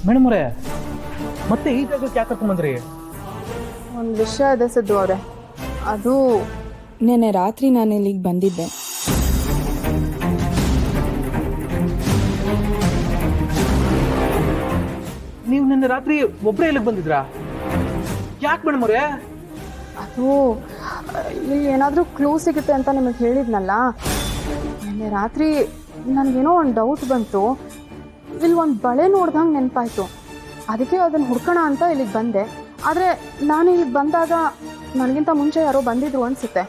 Madam ಅವರೇ, ಮತ್ತೆ ಈ ಜಾಗಕ್ಕೆ ಯಾಕೆ ಕರ್ಕೊಂಡ್ಬಂದ್ರಿ? ಒಂದು ವಿಷಯ ಇದೆ ಸಿದ್ದು ಅವರೇ. ಅದು ನೆನ್ನೆ ರಾತ್ರಿ ನಾನು ಇಲ್ಲಿಗೆ ಬಂದಿದ್ದೆ. ನೀವು ನಿನ್ನೆ ರಾತ್ರಿ ಒಬ್ಬರೇ ಇಲ್ಲಿಗೆ ಬಂದಿದ್ರಾ? ಯಾಕೆ ಮೇಡಮ್ ಅವರೇ? ಅದು ಇಲ್ಲಿ ಏನಾದರೂ ಕ್ಲೂ ಸಿಗುತ್ತೆ ಅಂತ ನಿಮಗೆ ಹೇಳಿದ್ನಲ್ಲ. ನಿನ್ನೆ ರಾತ್ರಿ ನನಗೇನೋ ಒಂದು ಡೌಟ್ ಬಂತು. ಇಲ್ಲಿ ಒಂದು ಬಳೆ ನೋಡ್ದಂಗೆ ನೆನಪಾಯಿತು. ಅದಕ್ಕೆ ಅದನ್ನು ಹುಡ್ಕೋಣ ಅಂತ ಇಲ್ಲಿಗೆ ಬಂದೆ. ಆದರೆ ನಾನು ಇಲ್ಲಿಗೆ ಬಂದಾಗ ನನಗಿಂತ ಮುಂಚೆ ಯಾರೋ ಬಂದಿದ್ರು ಅನಿಸುತ್ತೆ.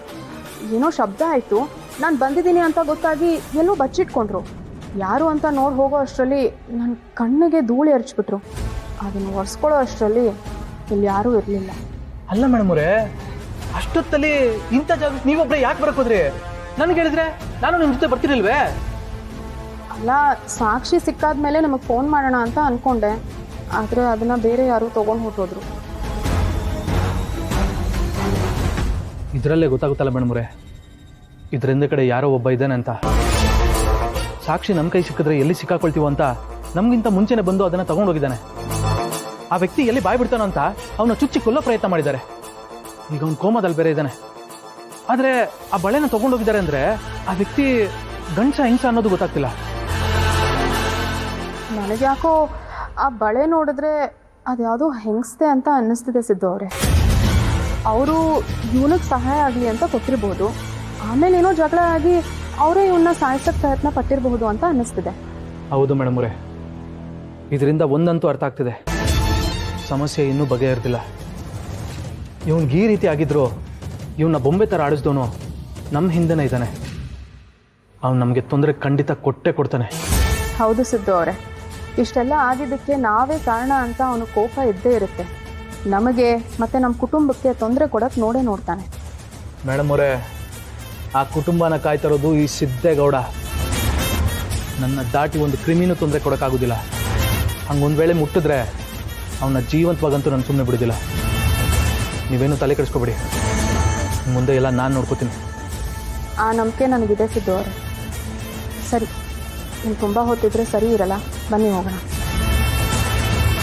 ಏನೋ ಶಬ್ದ ಆಯಿತು. ನಾನು ಬಂದಿದ್ದೀನಿ ಅಂತ ಗೊತ್ತಾಗಿ ಎಲ್ಲೋ ಬಚ್ಚಿಟ್ಕೊಂಡ್ರು. ಯಾರು ಅಂತ ನೋಡಿ ಹೋಗೋ ಅಷ್ಟರಲ್ಲಿ ನನ್ನ ಕಣ್ಣಿಗೆ ಧೂಳಿ ಎರಚಿಬಿಟ್ರು. ಅದನ್ನು ಒರೆಸ್ಕೊಳ್ಳೋ ಅಷ್ಟರಲ್ಲಿ ಇಲ್ಲಿ ಯಾರೂ ಇರಲಿಲ್ಲ. ಅಲ್ಲ ಮೇಡಮ್ ಅವರೇ, ಅಷ್ಟೊತ್ತಲ್ಲಿ ಇಂಥ ಜಾಗಕ್ಕೆ ನೀವೊಬ್ಬರೇ ಯಾಕೆ ಬರಕ್ ಹೋದ್ರಿ? ನನಗೆ ಹೇಳಿದ್ರೆ ನಾನು ನಿಮ್ಮ ಜೊತೆ ಬರ್ತಿರಲ್ವೇ? ಅಲ್ಲ, ಸಾಕ್ಷಿ ಸಿಕ್ಕಾದ್ಮೇಲೆ ನಮಗೆ ಫೋನ್ ಮಾಡೋಣ ಅಂತ ಅಂದ್ಕೊಂಡೆ. ಆದರೆ ಅದನ್ನು ಬೇರೆ ಯಾರು ತೊಗೊಂಡು ಹೊರಟೋದ್ರು. ಇದರಲ್ಲೇ ಗೊತ್ತಾಗುತ್ತಲ್ಲ ಮೇಡಮ್ ಅವರೇ, ಇದರಿಂದ ಕಡೆ ಯಾರೋ ಒಬ್ಬ ಇದ್ದಾನೆ ಅಂತ. ಸಾಕ್ಷಿ ನಮ್ಮ ಕೈ ಸಿಕ್ಕಿದ್ರೆ ಎಲ್ಲಿ ಸಿಕ್ಕಾಕೊಳ್ತೀವೋ ಅಂತ ನಮಗಿಂತ ಮುಂಚೆನೆ ಬಂದು ಅದನ್ನು ತಗೊಂಡೋಗಿದ್ದಾನೆ. ಆ ವ್ಯಕ್ತಿ ಎಲ್ಲಿ ಬಾಯ್ ಬಿಡ್ತಾನೋ ಅಂತ ಅವನ ಚುಚ್ಚಿ ಕೊಲ್ಲೋ ಪ್ರಯತ್ನ ಮಾಡಿದ್ದಾರೆ. ಈಗ ಅವ್ನು ಕೋಮಾದಲ್ಲಿ ಬೇರೆ ಇದ್ದಾನೆ. ಆದರೆ ಆ ಬಳೆನ ತಗೊಂಡೋಗಿದ್ದಾರೆ ಅಂದರೆ ಆ ವ್ಯಕ್ತಿ ಗಂಡಸ ಹಿಂಸ ಅನ್ನೋದು ಗೊತ್ತಾಗ್ತಿಲ್ಲ. ನನಗ್ಯಾಕೋ ಆ ಬಳೆ ನೋಡಿದ್ರೆ ಅದ್ಯಾವುದೋ ಹೆಂಗಸ್ತೆ ಅಂತ ಅನ್ನಿಸ್ತಿದೆ ಸಿದ್ದು ಅವರೇ. ಅವರು ಇವನಿಗೆ ಸಹಾಯ ಆಗಲಿ ಅಂತ ಕೊಟ್ಟಿರ್ಬೋದು. ಆಮೇಲೆ ಏನೋ ಜಗಳ ಆಗಿ ಅವರೇ ಇವನ್ನ ಸಾಯಿಸೋಕ್ಕೆ ಪ್ರಯತ್ನ ಪಟ್ಟಿರಬಹುದು ಅಂತ ಅನ್ನಿಸ್ತಿದೆ. ಹೌದು ಮೇಡಮ್ ಅವರೇ, ಇದರಿಂದ ಒಂದಂತೂ ಅರ್ಥ ಆಗ್ತಿದೆ, ಸಮಸ್ಯೆ ಇನ್ನೂ ಬಗೆಹರಿದಿಲ್ಲ. ಇವನ್ಗೆ ಈ ರೀತಿ ಆಗಿದ್ರು ಇವನ್ನ ಬೊಂಬೆ ಥರ ಆಡಿಸ್ದವನು ನಮ್ಮ ಹಿಂದೆನೇ ಇದ್ದಾನೆ. ಅವನು ನಮಗೆ ತೊಂದರೆ ಖಂಡಿತ ಕೊಟ್ಟೇ ಕೊಡ್ತಾನೆ. ಹೌದು ಸಿದ್ದು ಅವರೇ, ಇಷ್ಟೆಲ್ಲ ಆಗಿದ್ದಕ್ಕೆ ನಾವೇ ಕಾರಣ ಅಂತ ಅವನು ಕೋಪ ಇದ್ದೇ ಇರುತ್ತೆ. ನಮಗೆ ಮತ್ತು ನಮ್ಮ ಕುಟುಂಬಕ್ಕೆ ತೊಂದರೆ ಕೊಡೋಕ್ಕೆ ನೋಡ್ತಾನೆ. ಮೇಡಮ್ ಅವರೇ, ಆ ಕುಟುಂಬನ ಕಾಯ್ತಿರೋದು ಈ ಸಿದ್ದೇಗೌಡ. ನನ್ನ ದಾಟಿ ಒಂದು ಕ್ರಿಮಿನೂ ತೊಂದರೆ ಕೊಡೋಕ್ಕಾಗೋದಿಲ್ಲ. ಹಂಗೊಂದು ವೇಳೆ ಮುಟ್ಟಿದ್ರೆ ಅವನ ಜೀವಂತವಾಗಂತೂ ನಾನು ಸುಮ್ಮನೆ ಬಿಡೋದಿಲ್ಲ. ನೀವೇನು ತಲೆ ಕೆಡಿಸ್ಕೊಬೇಡಿ, ಮುಂದೆ ಎಲ್ಲ ನಾನು ನೋಡ್ಕೋತೀನಿ. ಆ ನಂಬಿಕೆ ನನಗಿದೆ ಸಿದ್ದು ಅವರೇ. ಸರಿ, ನೀವು ತುಂಬ ಹೊತ್ತಿದ್ರೆ ಸರಿ ಇರಲ್ಲ, ಬನ್ನಿ ಹೋಗೋಣ.